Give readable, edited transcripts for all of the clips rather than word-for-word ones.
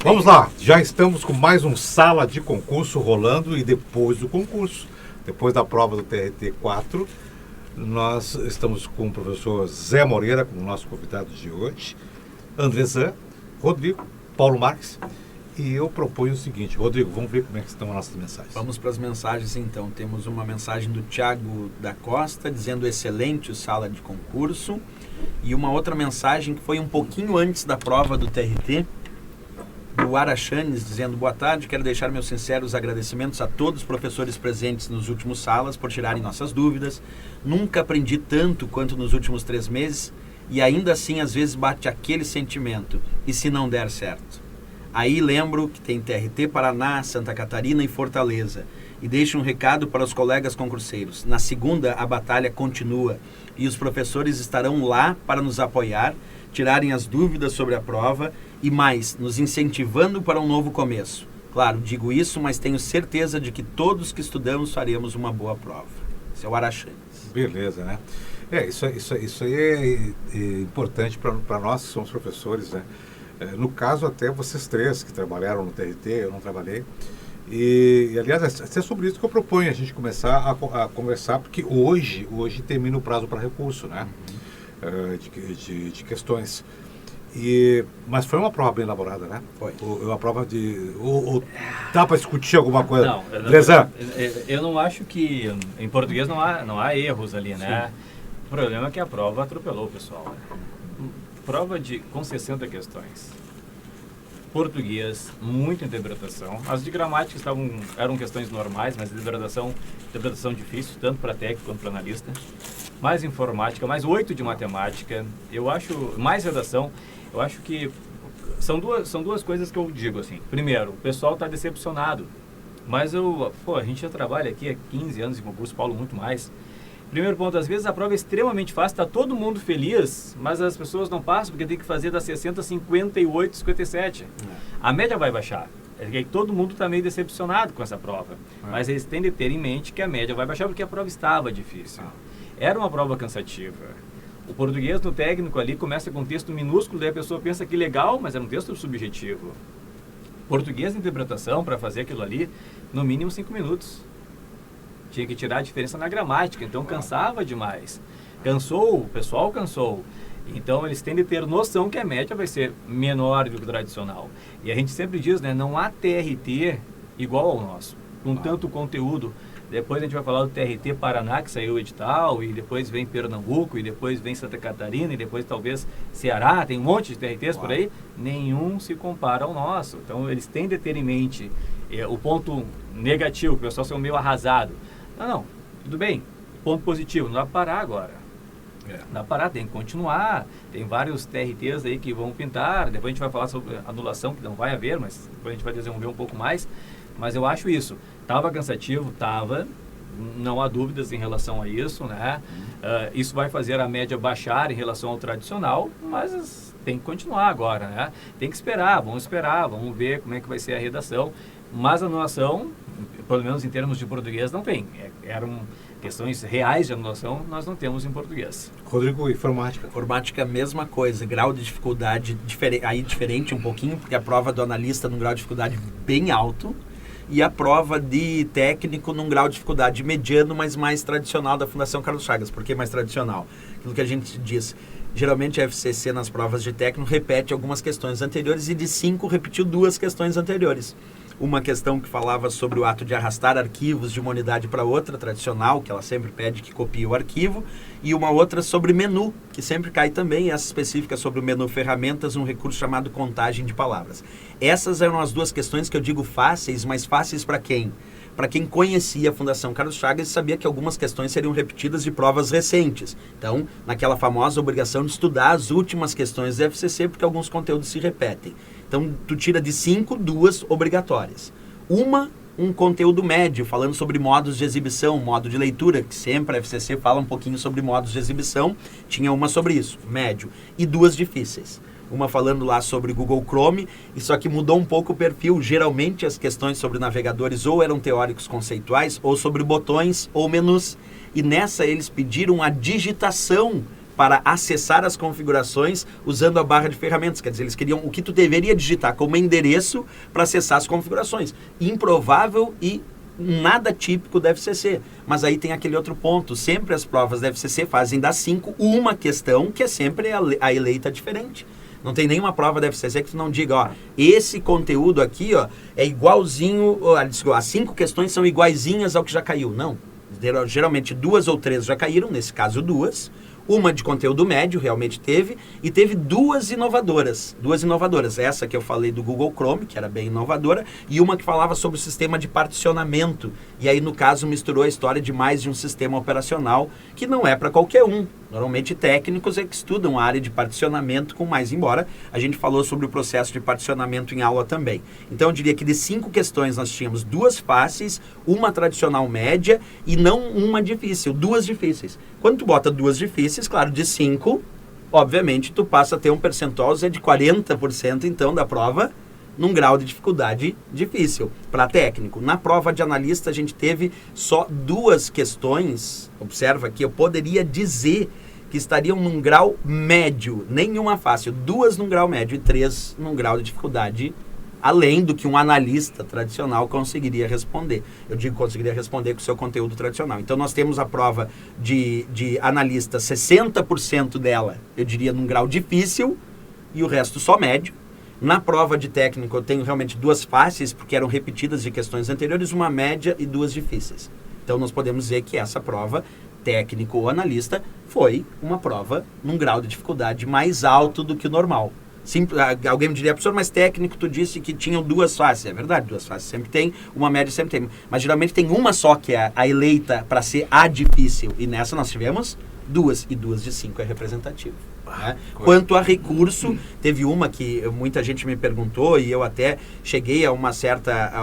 Vamos lá, já estamos com mais um Sala de Concurso rolando e depois do concurso, depois da prova do TRT4, nós estamos com o professor Zé Moreira como nosso convidado de hoje, Andrezan, Rodrigo, Paulo Marques, e eu proponho o seguinte, Rodrigo, vamos ver como é que estão as nossas mensagens. Vamos para as mensagens então. Temos uma mensagem do Thiago da Costa dizendo excelente o Sala de Concurso, e uma outra mensagem que foi um pouquinho antes da prova do TRT, do Arachanes, dizendo boa tarde, quero deixar meus sinceros agradecimentos a todos os professores presentes nos últimos salas por tirarem nossas dúvidas. Nunca aprendi tanto quanto nos últimos 3 meses e ainda assim às vezes bate aquele sentimento, e se não der certo? Aí lembro que tem TRT Paraná, Santa Catarina e Fortaleza. E deixo um recado para os colegas concurseiros. Na segunda, a batalha continua e os professores estarão lá para nos apoiar, tirarem as dúvidas sobre a prova e mais, nos incentivando para um novo começo. Claro, digo isso, mas tenho certeza de que todos que estudamos faremos uma boa prova. Esse é o Arachanes. Beleza, né? Isso aí é importante para nós que somos professores, né? No caso, até vocês três que trabalharam no TRT, eu não trabalhei. E aliás, é sobre isso que eu proponho a gente começar a conversar, porque hoje termina o prazo para recurso, né? De questões. Mas foi uma prova bem elaborada, né? Foi. Uma prova de... Ou dá para discutir alguma coisa? Não, eu não acho que... Em português não há erros ali, né? Sim. O problema é que a prova atropelou o pessoal. Prova com 60 questões. Português, muita interpretação. As de gramática eram questões normais, mas interpretação difícil, tanto para técnico quanto para analista. Mais informática, mais 8 de matemática. Eu acho, mais redação. Eu acho que são duas coisas que eu digo assim. Primeiro, o pessoal está decepcionado. Mas a gente já trabalha aqui há 15 anos em concurso, Paulo, muito mais. Primeiro ponto, às vezes a prova é extremamente fácil, está todo mundo feliz, mas as pessoas não passam porque tem que fazer das 60, 58, 57. A média vai baixar. Todo mundo está meio decepcionado com essa prova. Mas eles têm de ter em mente que a média vai baixar porque a prova estava difícil. Era uma prova cansativa. O português no técnico ali começa com um texto minúsculo, daí a pessoa pensa que legal, mas é um texto subjetivo. Português de interpretação, para fazer aquilo ali, no mínimo 5 minutos. Tinha que tirar a diferença na gramática, então cansava demais. O pessoal cansou. Então eles têm de ter noção que a média vai ser menor do que o tradicional. E a gente sempre diz, né, não há TRT igual ao nosso, com tanto conteúdo. Depois a gente vai falar do TRT Paraná, que saiu o edital, e depois vem Pernambuco, e depois vem Santa Catarina, e depois talvez Ceará, tem um monte de TRTs por aí. Nenhum se compara ao nosso. Então eles têm de ter em mente o ponto negativo, que o pessoal são meio arrasado. Não, tudo bem. Ponto positivo, não dá para parar agora. Não dá para parar, tem que continuar. Tem vários TRTs aí que vão pintar. Depois a gente vai falar sobre anulação, que não vai haver, mas depois a gente vai desenvolver um pouco mais. Mas eu acho isso. Estava cansativo, estava. Não há dúvidas em relação a isso, né? Isso vai fazer a média baixar em relação ao tradicional, mas tem que continuar agora, né? Tem que esperar, vamos ver como é que vai ser a redação. Mas a anulação, pelo menos em termos de português, não tem. Eram questões reais de anulação, nós não temos em português. Rodrigo, informática? Informática, mesma coisa. Grau de dificuldade diferente um pouquinho, porque a prova do analista num grau de dificuldade bem alto e a prova de técnico num grau de dificuldade mediano, mas mais tradicional da Fundação Carlos Chagas. Por que mais tradicional? Aquilo que a gente diz. Geralmente a FCC nas provas de técnico repete algumas questões anteriores e de 5 repetiu 2 questões anteriores. Uma questão que falava sobre o ato de arrastar arquivos de uma unidade para outra, tradicional, que ela sempre pede que copie o arquivo, e uma outra sobre menu, que sempre cai também, essa específica sobre o menu ferramentas, um recurso chamado contagem de palavras. Essas eram as 2 questões que eu digo fáceis, mas fáceis para quem? Para quem conhecia a Fundação Carlos Chagas e sabia que algumas questões seriam repetidas de provas recentes. Então, naquela famosa obrigação de estudar as últimas questões da FCC, porque alguns conteúdos se repetem. Então, tu tira de 5, 2 obrigatórias. Um conteúdo médio, falando sobre modos de exibição, modo de leitura, que sempre a FCC fala um pouquinho sobre modos de exibição. Tinha uma sobre isso, médio. E 2 difíceis. Uma falando lá sobre Google Chrome, isso aqui mudou um pouco o perfil. Geralmente as questões sobre navegadores ou eram teóricos conceituais, ou sobre botões ou menus. E nessa eles pediram a digitação para acessar as configurações usando a barra de ferramentas. Quer dizer, eles queriam o que tu deveria digitar como endereço para acessar as configurações. Improvável e nada típico da FCC. Mas aí tem aquele outro ponto. Sempre as provas da FCC fazem das 5 uma questão que é sempre a eleita diferente. Não tem nenhuma prova da FCC que tu não diga, ó, esse conteúdo aqui, ó, é igualzinho, as 5 questões são iguaizinhas ao que já caiu. Não. Geralmente 2 ou 3 já caíram, nesse caso 2. Uma de conteúdo médio, realmente teve, e teve duas inovadoras. Essa que eu falei do Google Chrome, que era bem inovadora, e uma que falava sobre o sistema de particionamento. E aí, no caso, misturou a história de mais de um sistema operacional, que não é para qualquer um. Normalmente, técnicos é que estudam a área de particionamento com mais, embora a gente falou sobre o processo de particionamento em aula também. Então, eu diria que de 5 questões, nós tínhamos 2 fáceis, uma tradicional média e não uma difícil, 2 difíceis. Quando tu bota 2 difíceis, claro, de 5, obviamente, tu passa a ter um percentual de 40%, então, da prova, num grau de dificuldade difícil, para técnico. Na prova de analista, a gente teve só 2 questões, observa que eu poderia dizer que estariam num grau médio, nenhuma fácil, 2 num grau médio e 3 num grau de dificuldade, além do que um analista tradicional conseguiria responder. Eu digo conseguiria responder com o seu conteúdo tradicional. Então, nós temos a prova de analista, 60% dela, eu diria, num grau difícil, e o resto só médio. Na prova de técnico, eu tenho realmente 2 fáceis, porque eram repetidas de questões anteriores, uma média e 2 difíceis. Então, nós podemos dizer que essa prova, técnico ou analista, foi uma prova num grau de dificuldade mais alto do que o normal. Alguém me diria, professor, mas técnico, tu disse que tinham 2 fáceis. É verdade, 2 fáceis sempre tem, uma média sempre tem. Mas geralmente tem uma só que é a eleita para ser a difícil. E nessa nós tivemos 2, e 2 de 5 é representativo. Né? Quanto a recurso, teve uma que muita gente me perguntou e eu até cheguei a uma certa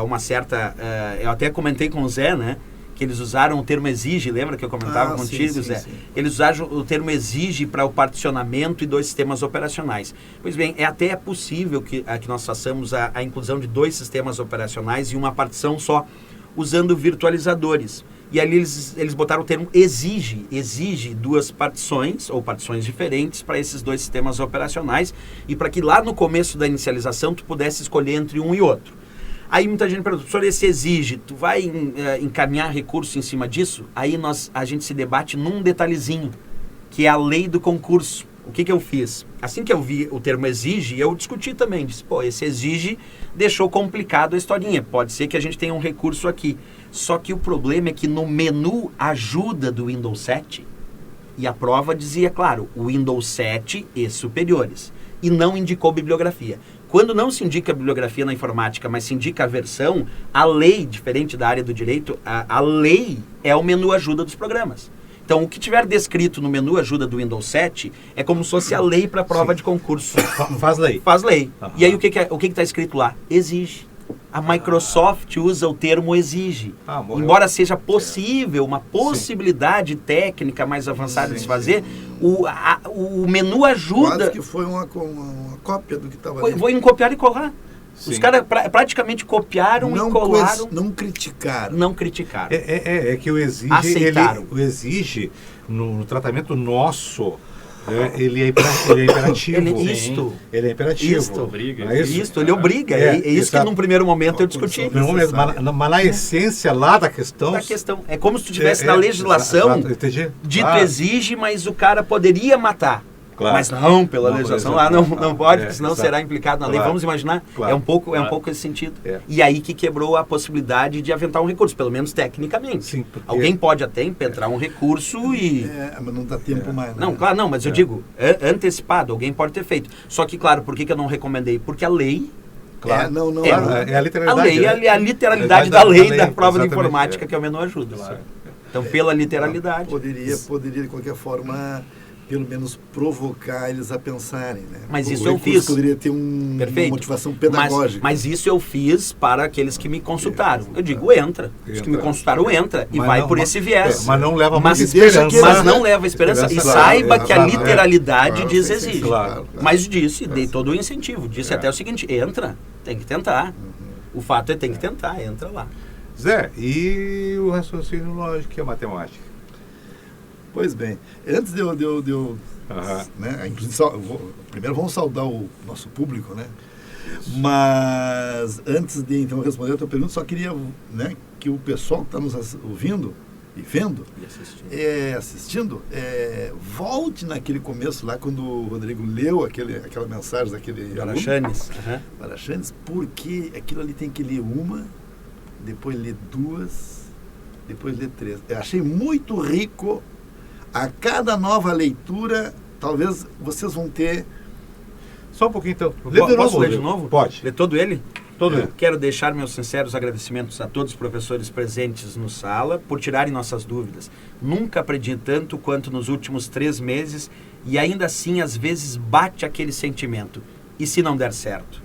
eu até comentei com o Zé, né? Que eles usaram o termo exige, lembra que eu comentava contigo, Zé? Sim. Eles usaram o termo exige para o particionamento e 2 sistemas operacionais. Pois bem, até possível que nós façamos a inclusão de 2 sistemas operacionais e uma partição só, usando virtualizadores. E ali eles botaram o termo exige 2 partições, ou partições diferentes, para esses 2 sistemas operacionais, e para que lá no começo da inicialização tu pudesse escolher entre um e outro. Aí muita gente pergunta, professor, esse exige, tu vai encaminhar recurso em cima disso? Aí a gente se debate num detalhezinho, que é a lei do concurso. O que eu fiz? Assim que eu vi o termo exige, eu discuti também. Disse, esse exige deixou complicado a historinha. Pode ser que a gente tenha um recurso aqui. Só que o problema é que no menu ajuda do Windows 7, e a prova dizia, claro, Windows 7 e superiores. E não indicou bibliografia. Quando não se indica a bibliografia na informática, mas se indica a versão, a lei, diferente da área do direito, a lei é o menu ajuda dos programas. Então, o que tiver descrito no menu ajuda do Windows 7 é como se fosse a lei para a prova de concurso. Faz lei. Faz lei. E aí, o que está escrito lá? Exige. A Microsoft usa o termo exige. Embora seja possível, uma possibilidade técnica mais avançada de se fazer, o menu ajuda... Quase que foi uma cópia do que estava ali. Foi em copiar e colar. Sim. Os caras praticamente copiaram e colaram. Não criticaram. Não criticaram. É que o exige... Aceitaram. O exige, no tratamento nosso... Ele é imperativo. Ele é imperativo. Ele obriga. É isso que num primeiro momento eu discuti. Mas na essência lá da questão... É como se tu estivesse na legislação, dito exige, mas o cara poderia matar. Claro. Mas não, pela legislação lá não pode, porque senão será implicado na lei. Vamos imaginar, é um pouco esse sentido. E aí que quebrou a possibilidade de aventar um recurso, pelo menos tecnicamente. Sim, alguém pode até impetrar um recurso e... mas não dá tempo mais. Não, claro, não, mas eu digo, antecipado, alguém pode ter feito. Só que, claro, por que eu não recomendei? Porque a lei... Claro. É a literalidade. A lei é a literalidade da lei da prova de informática, que é o menu ajuda. Claro. Então, pela literalidade... Poderia, de qualquer forma... pelo menos provocar eles a pensarem, né? Mas isso eu fiz. Poderia ter uma motivação pedagógica. Mas isso eu fiz para aqueles que me consultaram. Eu digo, entra. Os que me consultaram, entra. E vai por esse viés. Mas não leva muita esperança. Mas não leva esperança. E saiba que a literalidade diz exige. Mas disse, dei todo o incentivo. Disse até o seguinte, entra, tem que tentar. O fato é tem que tentar, entra lá. Zé, e o raciocínio lógico e a matemática? Pois bem, antes de eu né? Inclusive, primeiro vamos saudar o nosso público, né? Mas antes de então responder a tua pergunta, só queria, né, que o pessoal que está nos ouvindo e vendo E assistindo, volte naquele começo lá quando o Rodrigo leu aquela mensagem daquele Barachanes. Barachanes, porque aquilo ali tem que ler uma, depois ler duas, depois ler três. Eu achei muito rico. A cada nova leitura, talvez vocês vão ter... Só um pouquinho, então. Posso ler de novo? Pode. Ler todo ele? Todo ele. Quero deixar meus sinceros agradecimentos a todos os professores presentes no sala por tirarem nossas dúvidas. Nunca aprendi tanto quanto nos últimos 3 meses e ainda assim às vezes bate aquele sentimento. E se não der certo?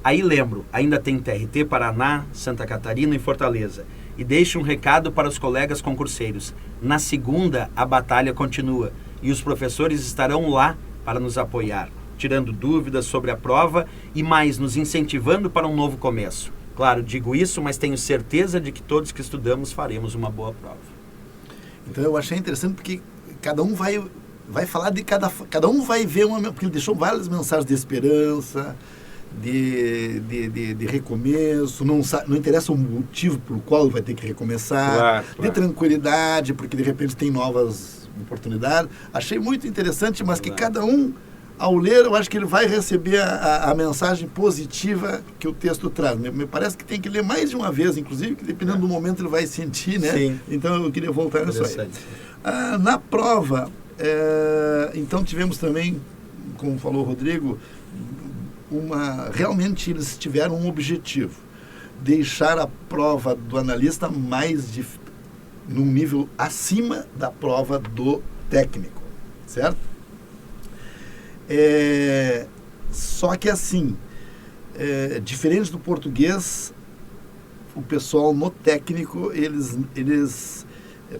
Aí lembro, ainda tem TRT Paraná, Santa Catarina e Fortaleza. E deixo um recado para os colegas concurseiros. Na segunda, a batalha continua e os professores estarão lá para nos apoiar, tirando dúvidas sobre a prova e mais nos incentivando para um novo começo. Claro, digo isso, mas tenho certeza de que todos que estudamos faremos uma boa prova. Então eu achei interessante porque cada um vai falar de cada um vai ver porque ele deixou várias mensagens de esperança, de recomeço, não interessa o motivo pelo qual vai ter que recomeçar, de tranquilidade, porque de repente tem novas oportunidades. Achei muito interessante, mas que cada um, ao ler, eu acho que ele vai receber a mensagem positiva que o texto traz. Me parece que tem que ler mais de uma vez, inclusive, que dependendo do momento ele vai sentir, né? Sim. Então eu queria voltar nisso aí. Na prova, então tivemos também, como falou o Rodrigo, realmente eles tiveram um objetivo: deixar a prova do analista num nível acima da prova do técnico, certo? Só que assim, diferente do português, o pessoal no técnico, eles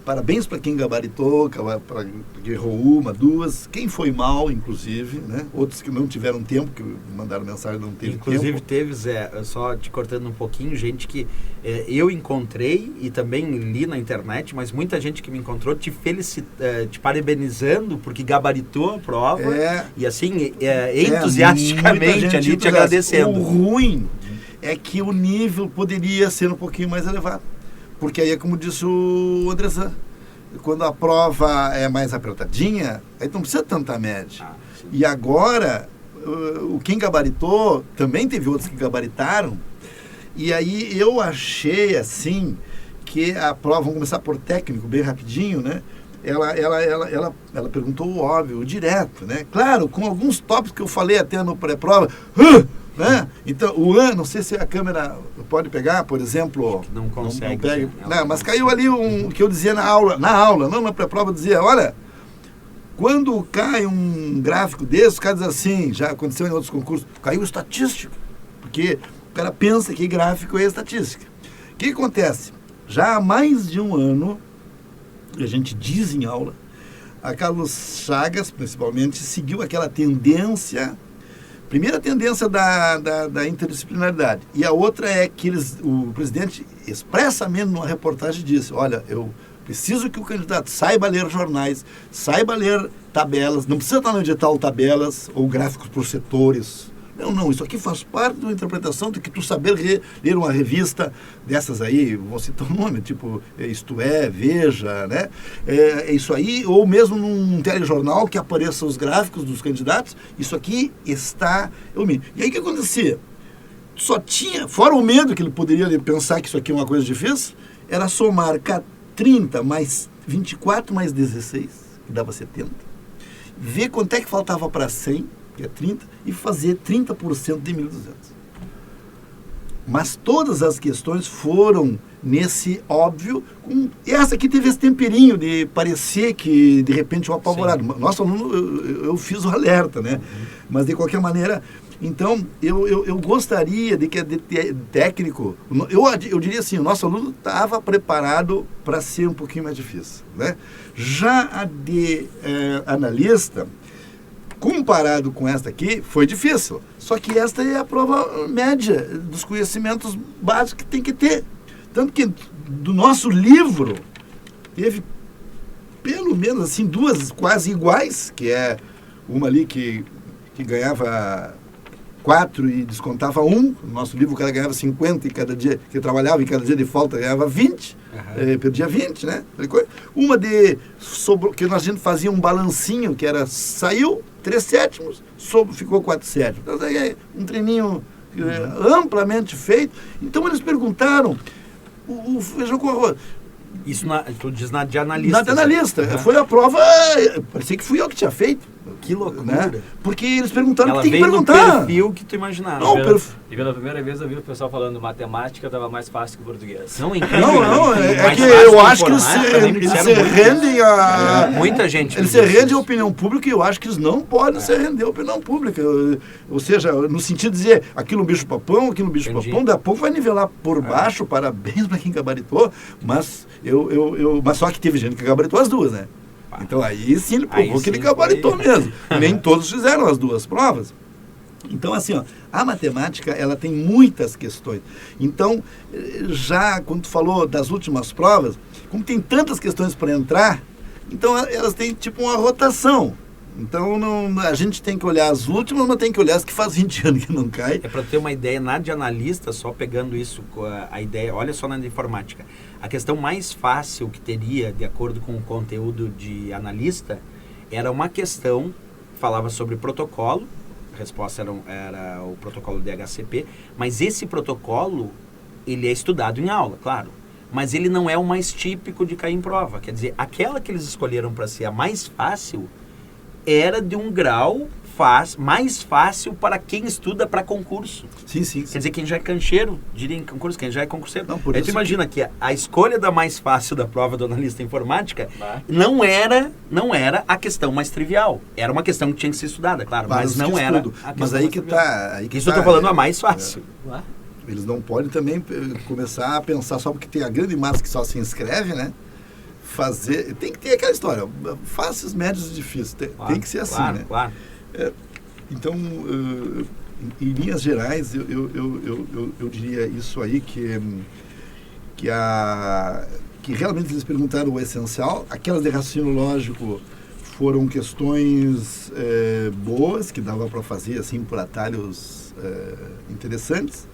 parabéns para quem gabaritou, para quem errou uma, duas, quem foi mal, inclusive, né? Outros que não tiveram tempo, que mandaram mensagem não teve tempo. Inclusive teve, Zé, só te cortando um pouquinho, gente que eu encontrei e também li na internet, mas muita gente que me encontrou te parabenizando porque gabaritou a prova e assim, entusiasticamente ali te agradecendo. O ruim é que o nível poderia ser um pouquinho mais elevado. Porque aí é como disse o Andrezan, quando a prova é mais apertadinha, aí não precisa tanta média. E agora, quem gabaritou, também teve outros que gabaritaram, e aí eu achei assim, que a prova, vamos começar por técnico, bem rapidinho, né? Ela perguntou o óbvio, o direto, né? Claro, com alguns tópicos que eu falei até no pré-prova, né? Então, não sei se a câmera pode pegar, por exemplo... Não consegue. Não pega, mas caiu ali o que eu dizia na aula, não na pré-prova, eu dizia, olha, quando cai um gráfico desse, o cara diz assim, já aconteceu em outros concursos, caiu estatística, porque o cara pensa que gráfico é estatística. O que acontece? Já há mais de um ano, a gente diz em aula, a Carlos Chagas, principalmente, seguiu aquela tendência... Primeira tendência da interdisciplinaridade. E a outra é que o presidente expressamente numa reportagem disse, olha, eu preciso que o candidato saiba ler jornais, saiba ler tabelas, não precisa estar no edital tabelas ou gráficos por setores. Não, isso aqui faz parte da interpretação de que tu saber ler uma revista dessas aí, vou citar o nome, tipo Isto É, Veja, né? Isso aí, ou mesmo num telejornal que apareça os gráficos dos candidatos, isso aqui está... E aí o que acontecia? Só tinha, fora o medo que ele poderia pensar que isso aqui é uma coisa difícil, era somar 30 mais 24 mais 16, que dava 70, ver quanto é que faltava para 100, que é 30, e fazer 30% de 1.200. Mas todas as questões foram nesse óbvio. Essa aqui teve esse temperinho de parecer que, de repente, um apavorado. Sim. Nosso aluno, eu fiz o alerta, né? Mas, de qualquer maneira, então, eu gostaria de que técnico... Eu diria assim, o nosso aluno estava preparado para ser um pouquinho mais difícil, né? Já a de analista... Comparado com esta aqui, foi difícil. Só que esta é a prova média dos conhecimentos básicos que tem que ter. Tanto que do nosso livro, teve pelo menos assim 2 quase iguais, que é uma ali que ganhava 4 e descontava 1. No nosso livro o cara ganhava 50 e cada dia que trabalhava, e cada dia de falta ganhava 20. Perdia 20, né? Uma que a gente fazia um balancinho, que era, saiu 3 sétimos, ficou 4 sétimos. Então, um treininho amplamente feito. Então eles perguntaram, o feijão com arroz. Isso tu diz de analista. De analista. Foi a prova, parecia que fui eu que tinha feito. Que loucura. Né? Porque eles perguntaram o que tem que veio perguntar. No perfil que tu imaginava. E pela primeira vez eu vi o pessoal falando matemática estava mais fácil que o português. Não, incrível. Não, é que eu acho que eles se rendem a... Muita gente. Eles se rendem à opinião pública, e eu acho que eles não podem se render à opinião pública. Ou seja, no sentido de dizer, aquilo um bicho-papão, aquilo um bicho-papão, daqui a pouco vai nivelar por baixo, parabéns para quem gabaritou, mas mas só que teve gente que gabaritou as duas, né? Então aí sim ele provou que ele gabaritou mesmo. Nem todos fizeram as 2 provas. Então assim, ó, a matemática ela tem muitas questões. Então, já quando tu falou das últimas provas, como tem tantas questões para entrar, então elas têm tipo uma rotação. Então a gente tem que olhar as últimas, mas tem que olhar as que faz 20 anos que não cai. É para ter uma ideia, de analista, só pegando isso, a ideia, olha só na informática. A questão mais fácil que teria, de acordo com o conteúdo de analista, era uma questão, falava sobre protocolo, a resposta era o protocolo DHCP, mas esse protocolo, ele é estudado em aula, claro, mas ele não é o mais típico de cair em prova. Quer dizer, aquela que eles escolheram para ser a mais fácil, era de um grau mais fácil para quem estuda para concurso. Sim. Quer dizer, quem já é cancheiro, diria em concurso, quem já é concurseiro. Não, por aí isso tu imagina que a escolha da mais fácil da prova do analista informática não era a questão mais trivial. Era uma questão que tinha que ser estudada, claro, mas não era a questão. Mas aí que tá... Isso eu estou falando a mais fácil. Eles não podem também começar a pensar só porque tem a grande massa que só se inscreve, né? Tem que ter aquela história, fáceis, médios e difíceis, tem que ser assim, né? Claro. Então, em linhas gerais, eu diria isso aí, que realmente eles perguntaram o essencial. Aquelas de raciocínio lógico foram questões boas, que dava para fazer assim por atalhos interessantes.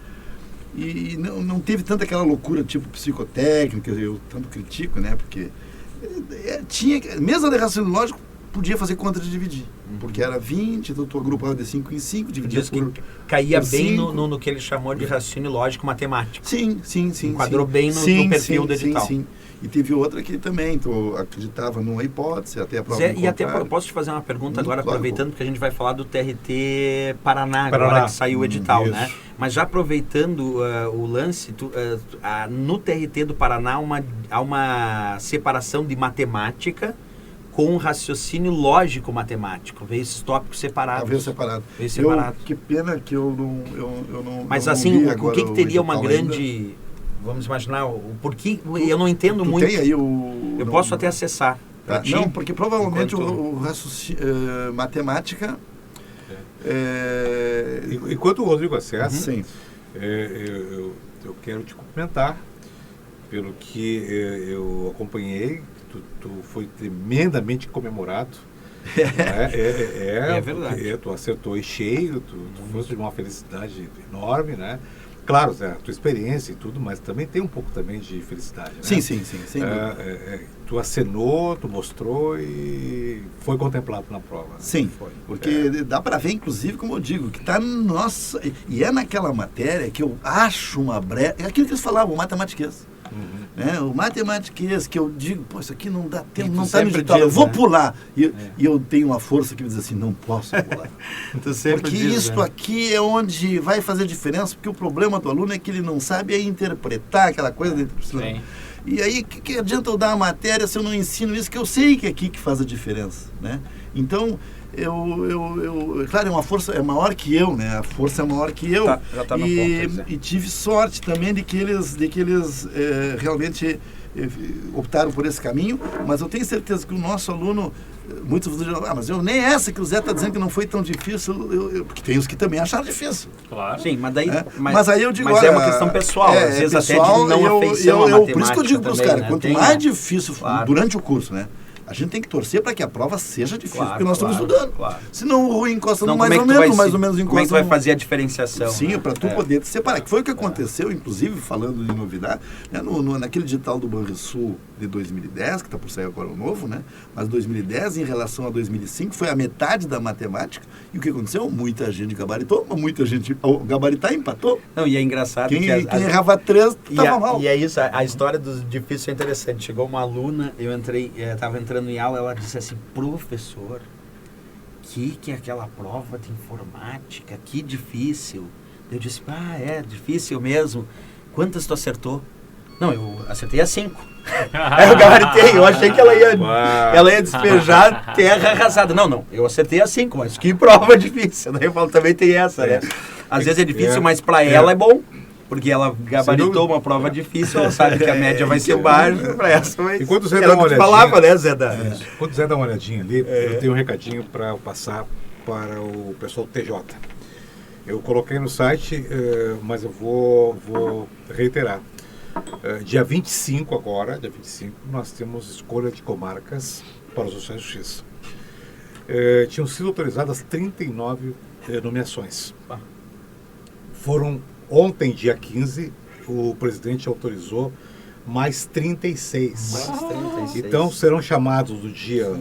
E não teve tanta aquela loucura tipo psicotécnica, eu tanto critico, né? Porque mesmo a de raciocínio lógico, podia fazer conta de dividir. Porque era 20, então tu agrupava de 5 em 5, dividia por... Caía por bem 5. no que ele chamou de raciocínio lógico matemático. Sim. Enquadrou bem no perfil do edital. Sim. E teve outra que também, tu acreditava numa hipótese, até a prova Zé, e até posso te fazer uma pergunta agora, claro, aproveitando, porque a gente vai falar do TRT Paraná, agora que saiu o edital, né? Mas já aproveitando o lance, no TRT do Paraná há uma separação de matemática com raciocínio lógico matemático. Veio esses tópicos separados. Veio separado. Que pena que eu não... Mas não assim, o que teria uma grande... Ainda. Vamos imaginar o porquê. Eu não entendo muito. Tem aí eu posso até acessar. Não, porque provavelmente o raciocínio matemática... Enquanto o Rodrigo acessa, sim. Eu quero te cumprimentar pelo que eu acompanhei. Tu foi tremendamente comemorado. É verdade. Tu acertou em cheio, tu fosse de uma felicidade enorme, né? Claro, Zé, a tua experiência e tudo, mas também tem um pouco também de felicidade, né? Sim. Tu acenou, tu mostrou e foi contemplado na prova. Sim, foi. Porque dá para ver, inclusive, como eu digo, que está nossa... E é naquela matéria que eu acho uma brecha... É aquilo que eles falavam, o matematiquês. O matematiquês, que eu digo, pô, isso aqui não dá tempo, não está no edital, eu vou pular. E eu tenho uma força que me diz assim, não posso pular. Porque isso aqui é onde vai fazer diferença, porque o problema do aluno é que ele não sabe interpretar aquela coisa da interpretação. E aí, que adianta eu dar a matéria se eu não ensino isso, que eu sei que é aqui que faz a diferença, né? Então, claro, é uma força, é maior que eu, né? A força é maior que eu. Já tá no ponto, e tive sorte também de que eles realmente optaram por esse caminho, mas eu tenho certeza que o nosso aluno, muitos dizem, mas nem essa que o Zé está dizendo que não foi tão difícil, porque tem os que também acharam difícil. Claro. Sim, mas daí... Mas aí eu digo, mas é uma questão pessoal, às vezes pessoal, até de não afeição à matemática. Por isso que eu digo para os caras, quanto mais difícil, claro, durante o curso, né? A gente tem que torcer para que a prova seja difícil, Claro, porque nós estamos claro, estudando. claro. Senão o ruim encosta no Não, mais como é ou que tu menos, vai mais se- ou menos encosta Como é que tu vai no- fazer a diferenciação? Sim, né? para tu poder separar, que foi o que aconteceu, inclusive, falando de novidade, né, naquele edital do Banrisul de 2010, que está por sair agora o novo, né? Mas 2010, em relação a 2005, foi a metade da matemática. E o que aconteceu? Muita gente gabaritou, mas muita gente ao gabaritar empatou. Não, e é engraçado Quem, que quem errava 3 estava mal. E é isso, a história do difícil é interessante. Chegou uma aluna, eu estava entrando em aula, ela disse assim, professor, que é aquela prova de informática, que difícil. Eu disse, é difícil mesmo. Quantas tu acertou? Não, eu acertei a 5. Aí eu gabaritei, eu achei que ela ia despejar terra arrasada. Não, eu acertei a 5, mas que prova difícil. Daí eu falo, também tem essa, né? Às vezes é difícil, mas para ela é bom. Porque ela gabaritou uma prova difícil, ela sabe que a média vai ser baixa para essa. Mas Enquanto você era dá uma o que tu olhadinha, falava, né, Zé? Quando você dá uma olhadinha ali, eu tenho um recadinho para passar para o pessoal do TJ. Eu coloquei no site, mas eu vou reiterar. Dia 25 agora, dia 25, nós temos escolha de comarcas para os oficiais de justiça. Tinham sido autorizadas 39 nomeações. Foram ontem, dia 15, o presidente autorizou mais 36. Então serão chamados no dia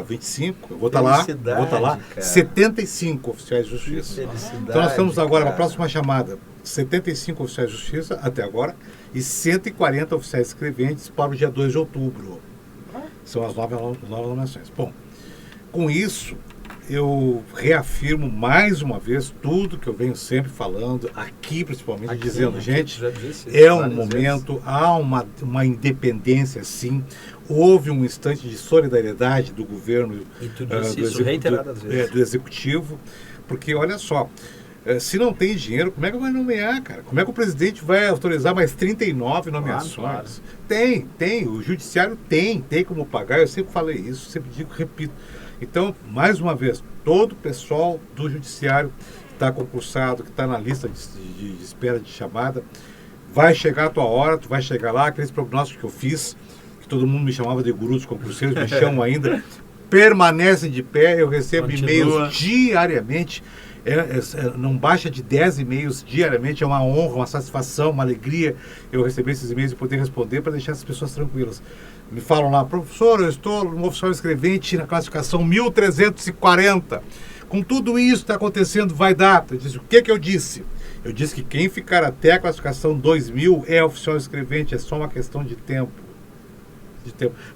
25, eu vou estar lá, cara. 75 oficiais de justiça. Então nós estamos agora na próxima chamada, 75 oficiais de justiça até agora e 140 oficiais escreventes para o dia 2 de outubro. São as novas nomeações. Bom, com isso, eu reafirmo mais uma vez tudo que eu venho sempre falando, aqui principalmente, dizendo, gente, é um momento, há uma independência, sim, houve um instante de solidariedade do governo, E tu disse isso reiteradas vezes. do executivo, porque olha só, se não tem dinheiro, como é que vai nomear, cara? Como é que o presidente vai autorizar mais 39 nomeações? Claro. Tem, o judiciário tem como pagar, eu sempre falei isso, sempre digo, repito. Então, mais uma vez, todo o pessoal do judiciário que está concursado, que está na lista de espera de chamada, vai chegar a tua hora, tu vai chegar lá, aqueles prognósticos que eu fiz, que todo mundo me chamava de guru dos concurseiros, me chamam ainda, permanecem de pé, eu recebo e-mails diariamente, não baixa de 10 e-mails diariamente, é uma honra, uma satisfação, uma alegria eu receber esses e-mails e poder responder para deixar as pessoas tranquilas. Me falam lá, professor, eu estou no oficial escrevente na classificação 1340. Com tudo isso que está acontecendo, vai dar. Eu disse, o que eu disse? Eu disse que quem ficar até a classificação 2000 é oficial escrevente, é só uma questão de tempo.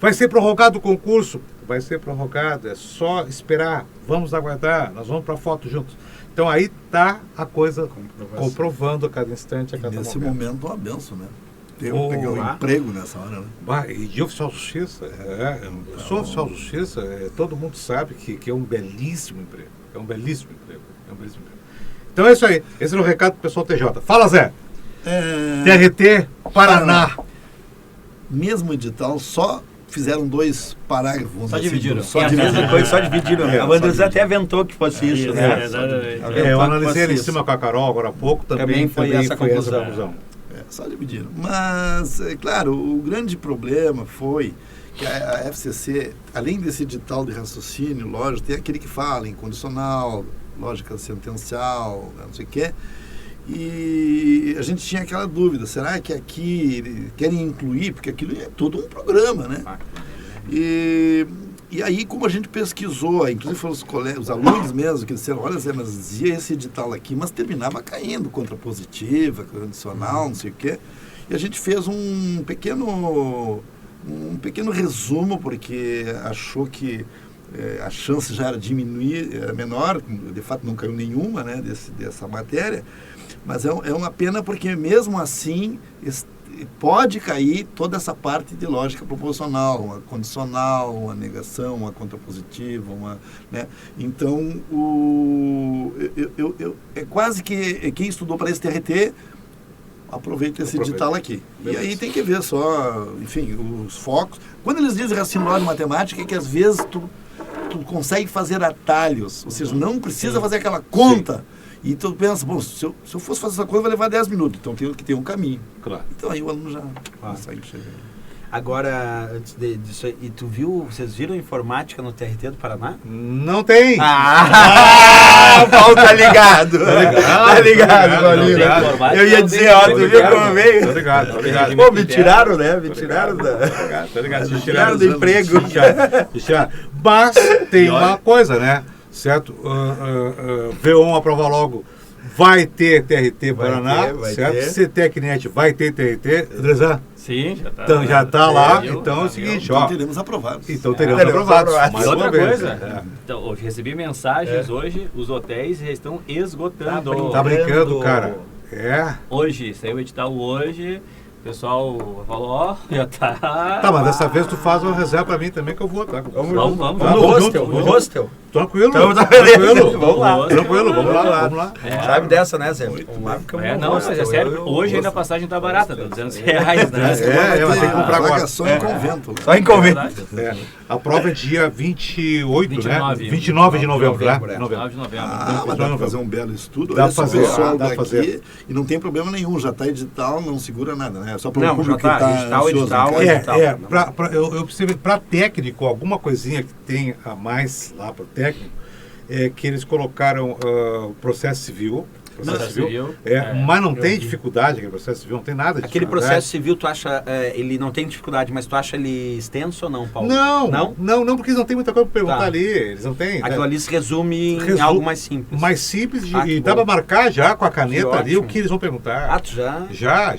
Vai ser prorrogado o concurso? Vai ser prorrogado, é só esperar. Vamos aguardar, nós vamos para a foto juntos. Então aí está a coisa comprovando a cada instante, a cada momento. Nesse momento é uma benção, né? Eu peguei um emprego nessa hora, né? E de oficial de justiça, eu sou oficial de justiça, todo mundo sabe que é um belíssimo emprego. É um belíssimo emprego. Então é isso aí. Esse é o recado do pessoal TJ. Fala, Zé. TRT, Paraná. Mesmo edital, só fizeram 2 parágrafos. Só dividiram. Só dividiram. O Andrés até aventou que fosse isso, né? Eu analisei ele em cima com a Carol agora há pouco, também foi essa conclusão. Só dividiram. Mas, é claro, o grande problema foi que a FCC, além desse edital de raciocínio, lógico, tem aquele que fala em condicional, lógica sentencial, não sei o quê, e a gente tinha aquela dúvida, será que aqui querem incluir, porque aquilo é todo um programa, né? E aí, como a gente pesquisou, inclusive foram os alunos mesmo, que disseram, olha, Zé, mas dizia esse edital aqui, mas terminava caindo, contrapositiva, condicional, não sei o quê. E a gente fez um pequeno resumo, porque achou que a chance já era diminuir, era menor, de fato não caiu nenhuma, né, dessa matéria, mas é uma pena porque mesmo assim pode cair toda essa parte de lógica proposicional, uma condicional, uma negação, uma contrapositiva, né? Então, é quase que quem estudou para esse TRT aproveita esse edital aqui. Beleza. E aí tem que ver só, enfim, os focos. Quando eles dizem raciocínio lógico matemática, é que às vezes tu consegue fazer atalhos, ou seja, não precisa fazer aquela conta. Sim. E tu pensa, bom, se eu fosse fazer essa coisa, vai levar 10 minutos. Então tem que ter um caminho. Claro. Então aí o aluno já consegue chegar. Agora, antes disso aí, e vocês viram informática no TRT do Paraná? Não tem. O Paulo tá ligado. Tá ligado, Paulinho. Eu ia dizer, ó, tu viu como veio? Tô ligado. Pô, me tiraram, né? Me tiraram Tô ligado. Me tiraram do emprego. Mas tem uma coisa, né? Certo? V1 aprova logo. Vai ter TRT Paraná, certo? CETEC-NET vai ter TRT. Andrezan? Sim, já tá. Então já tá lá. Então é o seguinte, ó. Então teremos aprovados. Então teremos aprovados. E outra coisa, então, hoje recebi mensagens hoje, os hotéis já estão esgotando. Tá brincando, cara. Hoje, saiu o edital hoje, o pessoal falou, ó, já tá. Tá, mas dessa vez tu faz uma reserva pra mim também que eu vou, tá? Vamos no hostel. Tranquilo. Então, tá beleza. Vamos lá. Tranquilo, vamos lá. Sabe dessa, né, Zé? Vamos lá, porque não, mas é sério, hoje ainda a passagem tá barata, tá R$200, né? Vai ter que comprar agora. Só em convento. Só em convento. A prova é dia 28, 29, né? 29 de novembro, né? 9 de novembro. Mas dá pra fazer um belo estudo. Dá pra fazer, pessoal dá pra daqui, fazer. E não tem problema nenhum, já tá edital, não segura nada, né? Só para Não, o público já que tá, tá edital. Eu percebi, para técnico, alguma coisinha que tem a mais lá para o técnico, é que eles colocaram processo civil. Mas não tem dificuldade aquele processo civil, não tem nada de Aquele dificuldade. processo civil, tu acha, ele não tem dificuldade, mas tu acha ele extenso ou não, Paulo? Não, porque eles não tem muita coisa para perguntar Tá. ali, eles não têm. Aquilo ali se resume em algo mais simples. Mais simples, que e dá bom. para marcar já com a caneta Que ali o ótimo. que eles vão perguntar. Ah, tu já? Já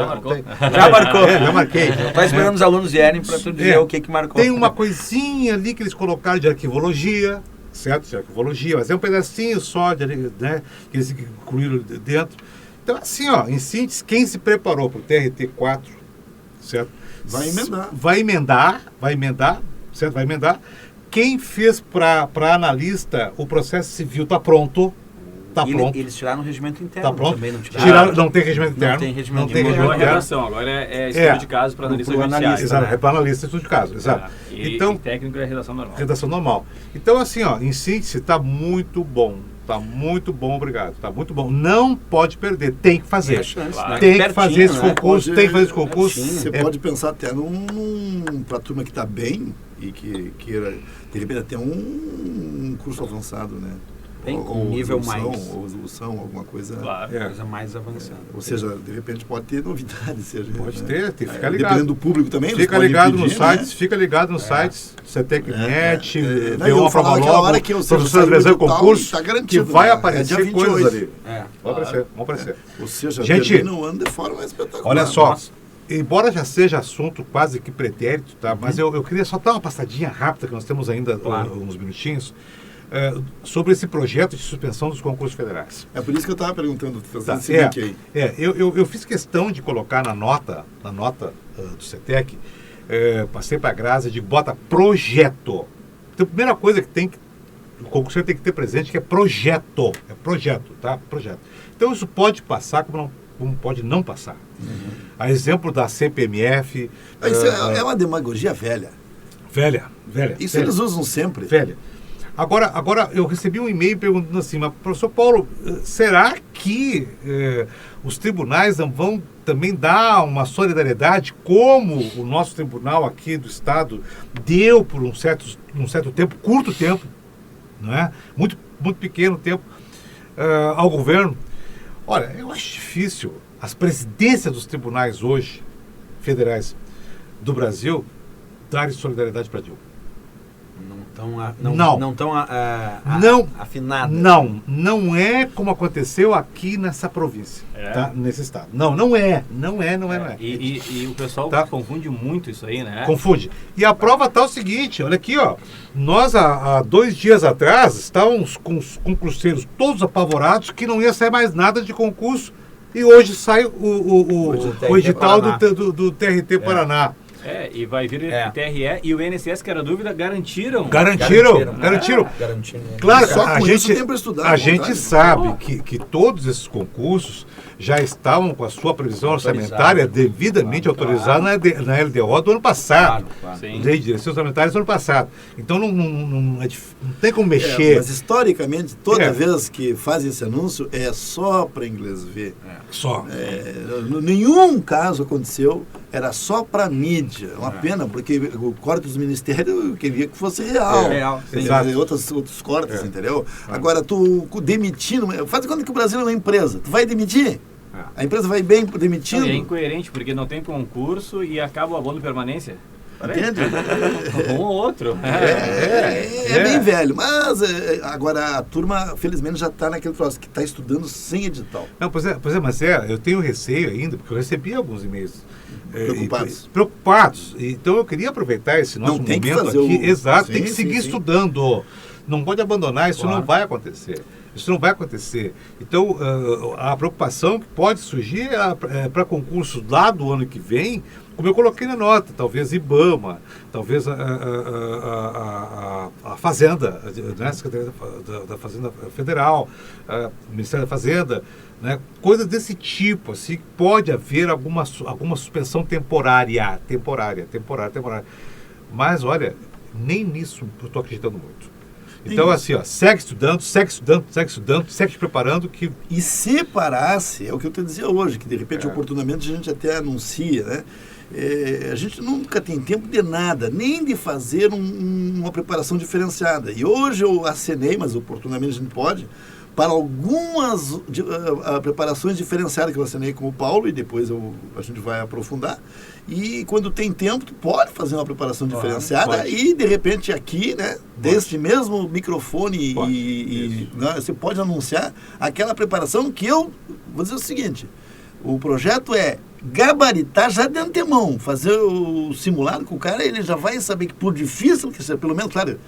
marcou? tem. Já marcou. Já marquei. Tá esperando os alunos vierem para tu dizer o que marcou. Tem uma coisinha ali que eles colocaram de arquivologia, certo? De arquivologia, mas é um pedacinho só, né, que eles incluíram dentro. Então, assim, ó, em síntese, quem se preparou para o TRT 4, certo? Vai emendar. Vai emendar, certo? Vai emendar. Quem fez para analista o processo civil está pronto. Pronto. Eles tiraram o regimento interno. Tá pronto. Também não tiraram. Não tem regimento interno. Não tem regimento Mudou a interno. redação, agora é estudo de caso para analista judiciário. Exato, é para analista estudo de caso, exato. E técnico é redação normal. Redação normal. Então, assim, ó, em síntese, está muito bom. Está muito bom, obrigado. Está muito bom. Não pode perder, tem que fazer. Claro. Tem que fazer esse concurso, tem que fazer esse concurso. Você pode pensar até para a turma que está bem e que queira, de repente, até um curso avançado, né? Bem, com um nível mais. Ou resolução, alguma coisa. Claro. Coisa mais avançada. Ou seja, de repente pode ter novidades. Pode ter, tem que ficar ligado. Dependendo do público também. Fica ligado nos sites, fica ligado nos sites, CETEC-NET, eu falava aquela hora que eu professor Andrezan concurso, tá garantido, que vai né? aparecer É dia coisas 28. ali. Vão aparecer. Ou seja, gente, termina o ano de forma espetacular. olha só, embora já seja assunto quase que pretérito, tá? Mas eu queria só dar uma passadinha rápida, que nós temos ainda uns minutinhos, sobre esse projeto de suspensão dos concursos federais. É por isso que eu estava perguntando, fazendo esse link aí. Eu fiz questão de colocar na nota do CETEC, passei para a Grazi, de bota projeto. Então, a primeira coisa que o concurseiro tem que ter presente que é projeto, tá? Projeto. Então, isso pode passar como pode não passar. A exemplo da CPMF... Isso é uma demagogia velha. Velha. Isso eles usam sempre. Velha. Agora, eu recebi um e-mail perguntando assim, mas, professor Paulo, será que os tribunais não vão também dar uma solidariedade como o nosso tribunal aqui do Estado deu por um certo tempo, curto tempo, não é? Muito pequeno tempo, ao governo? Olha, eu acho difícil as presidências dos tribunais hoje, federais do Brasil, darem solidariedade para Dilma. Não tão afinada. Não é como aconteceu aqui nessa província, tá? Nesse estado. Não é. E o pessoal confunde muito isso aí, né? Confunde. E a prova está o seguinte, olha aqui, ó. Nós, há 2 dias atrás, estávamos com os concurseiros todos apavorados que não ia sair mais nada de concurso e hoje sai o edital do TRT Paraná. E vai vir o TRE e o INSS, que era dúvida, garantiram. Claro, só com isso tem para estudar. A gente sabe que todos esses concursos já estavam com a sua previsão orçamentária devidamente autorizada na LDO do ano passado. Claro. Sim. Lei de Direções Orçamentárias do ano passado. Então não tem como mexer. Mas historicamente, toda vez que fazem esse anúncio, é só para inglês ver. Só. Nenhum caso aconteceu, era só para mídia. Uma pena, porque o corte dos ministérios eu queria que fosse real. Real, sim. Outros cortes, entendeu? Agora, tu demitindo... Faz de conta que o Brasil é uma empresa. Tu vai demitir? A empresa vai bem demitindo? É incoerente, porque não tem concurso e acaba o abono de permanência. Entende? Um ou outro. É bem velho. Mas agora a turma, felizmente, já está naquele troço que está estudando sem edital. Não, pois é, mas eu tenho receio ainda, porque eu recebi alguns e-mails. Preocupados. Então eu queria aproveitar esse nosso tem que momento fazer aqui. Exato, Sim, tem que seguir sim. estudando. Não pode abandonar, isso não vai acontecer. Isso não vai acontecer. Então, a preocupação que pode surgir é para concursos lá do ano que vem, como eu coloquei na nota, talvez IBAMA, talvez a Fazenda, né, Secretaria da Fazenda Federal, Ministério da Fazenda, né, coisas desse tipo, assim, pode haver alguma suspensão temporária. Mas, olha, nem nisso eu estou acreditando muito. Então, assim, segue estudando, segue te preparando que... E se parasse, é o que eu te dizia hoje, que de repente, oportunamente, a gente até anuncia, né? A gente nunca tem tempo de nada, nem de fazer uma preparação diferenciada. E hoje eu acenei, mas oportunamente a gente pode, para algumas preparações diferenciadas que eu acenei com o Paulo, e depois a gente vai aprofundar. E quando tem tempo, tu pode fazer uma preparação diferenciada e, de repente, aqui, né, deste mesmo microfone, né, você pode anunciar aquela preparação que eu vou dizer o seguinte: o projeto é gabaritar já de antemão, fazer o simulado com o cara, ele já vai saber que, por difícil que seja, pelo menos, claro,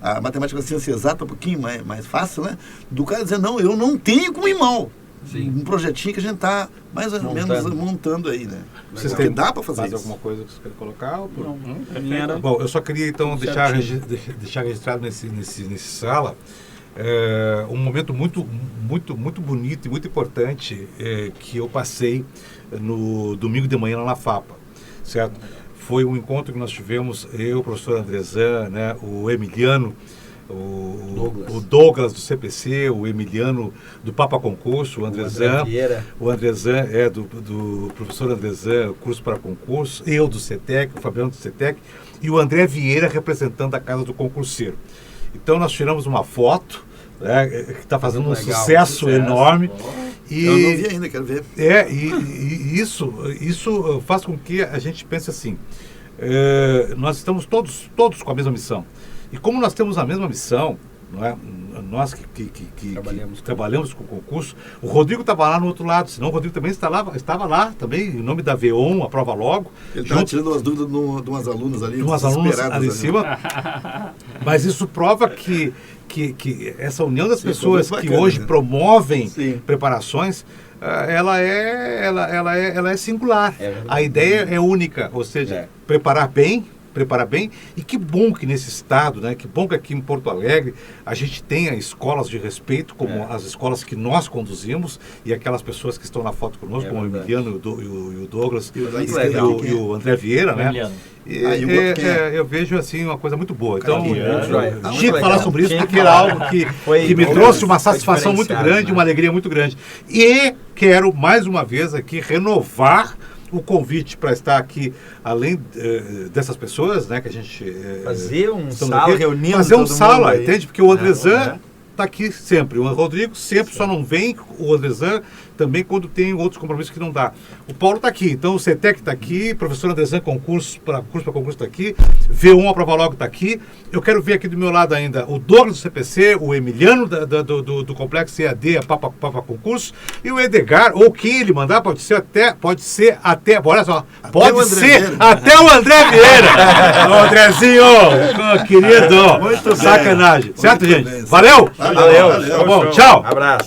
a matemática da ciência exata é um pouquinho mais fácil, né? Do cara dizer, não, eu não tenho como ir mal. Sim. Um projetinho que a gente está mais ou menos montando aí, né? Vocês Porque dá para fazer mais isso. alguma coisa que vocês querem colocar? Não. Bom, eu só queria então deixar registrado nesse sala um momento muito bonito e muito importante que eu passei no domingo de manhã lá na FAPA, certo? Foi um encontro que nós tivemos, eu, o professor Andrezan, né, o Emiliano, o Douglas do CPC, o Emiliano do Papa Concurso, o Andrezan do professor Andrezan, curso para concurso, eu do CETEC, o Fabiano do CETEC e o André Vieira representando a Casa do Concurseiro. Então nós tiramos uma foto, né, que está fazendo um sucesso enorme. E, eu não vi ainda, quero ver. E isso faz com que a gente pense assim, nós estamos todos com a mesma missão. E como nós temos a mesma missão, não é? Nós que trabalhamos com o concurso, o Rodrigo estava lá no outro lado, senão o Rodrigo também estava lá também, em nome da V1, a prova logo. Ele estava tirando umas dúvidas de umas alunas ali. De umas alunas ali em cima. Mas isso prova que essa união das pessoas que hoje promovem preparações, ela é singular. A ideia é única, ou seja, preparar bem, e que bom que nesse estado, né, que bom que aqui em Porto Alegre a gente tenha escolas de respeito, como as escolas que nós conduzimos, e aquelas pessoas que estão na foto conosco, como o Emiliano e o Douglas, e o André Vieira, né? Eu vejo assim uma coisa muito boa. Então, tinha que falar sobre isso, porque era algo que me trouxe uma satisfação muito grande, uma alegria muito grande. E quero mais uma vez aqui renovar o convite para estar aqui, além dessas pessoas, né, que a gente... fazer um sala reunindo fazer um sala, entende? Porque o Andrezan está aqui sempre, o Rodrigo sempre só não vem, o Andrezan também quando tem outros compromissos que não dá. O Paulo está aqui, então o CETEC está aqui, professor Andrezan concurso para concurso está aqui, V1 a prova logo está aqui. Eu quero ver aqui do meu lado ainda o Douglas do CPC, o Emiliano do Complexo EAD, a Papa Concurso, e o Edgar, ou quem ele mandar, pode ser até, olha só, pode ser até o André Vieira. Ô, Andrezinho, querido, muito sacanagem. Certo, gente? Valeu? Valeu. Tá bom, tchau. Abraço.